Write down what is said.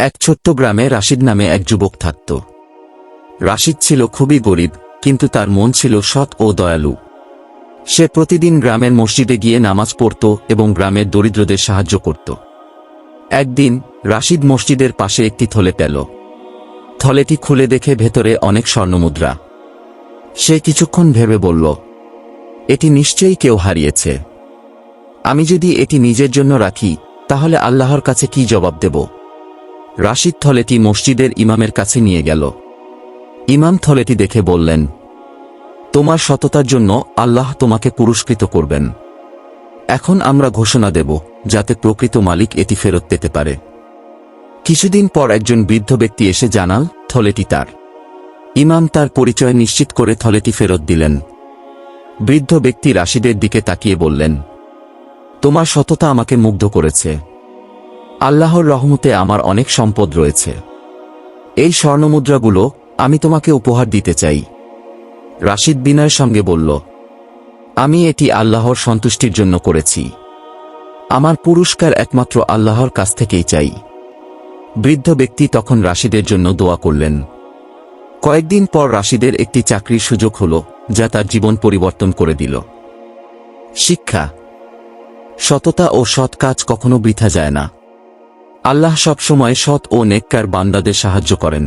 এক ছোট্ট গ্রামে রাশিদ নামে এক যুবক থাকত। রাশিদ ছিল খুবই গরিব, কিন্তু তার মন ছিল সৎ ও দয়ালু। সে প্রতিদিন গ্রামের মসজিদে গিয়ে নামাজ পড়ত এবং গ্রামের দরিদ্রদের সাহায্য করত। একদিন রাশিদ মসজিদের পাশে একটি থলে পেল। থলেটি খুলে দেখে ভেতরে অনেক স্বর্ণমুদ্রা। সে কিছুক্ষণ ভেবে বলল, এটি নিশ্চয়ই কেউ হারিয়েছে। আমি যদি এটি নিজের জন্য রাখি, তাহলে আল্লাহর কাছে কি জবাব দেব? রাশিদ থলেটি মসজিদের ইমামের কাছে নিয়ে গেল। ইমাম থলেটি দেখে বললেন, তোমার সততার জন্য আল্লাহ তোমাকে পুরস্কৃত করবেন। এখন আমরা ঘোষণা দেব, যাতে প্রকৃত মালিক এটি ফেরত পেতে পারে। কিছুদিন পর একজন বৃদ্ধ ব্যক্তি এসে জানাল থলেটি তার। ইমাম তার পরিচয় নিশ্চিত করে থলেটি ফেরত দিলেন। বৃদ্ধ ব্যক্তি রাশিদের দিকে তাকিয়ে বললেন, তোমার সততা আমাকে মুগ্ধ করেছে। আল্লাহর রহমতে আমার অনেক সম্পদ রয়েছে। এই স্বর্ণমুদ্রাগুলো আমি তোমাকে উপহার দিতে চাই। রাশিদ বিনয়ের সঙ্গে বলল, আমি এটি আল্লাহর সন্তুষ্টির জন্য করেছি। আমার পুরস্কার একমাত্র আল্লাহর কাছ থেকেই চাই। বৃদ্ধ ব্যক্তি তখন রাশিদের জন্য দোয়া করলেন। কয়েকদিন পর রাশিদের একটি চাকরির সুযোগ হল, যা তার জীবন পরিবর্তন করে দিল। শিক্ষা: সততা ও সৎ কাজ কখনো বৃথা যায় না। আল্লাহ সবসময় সৎ ও নেককার বান্দাদের সাহায্য করেন।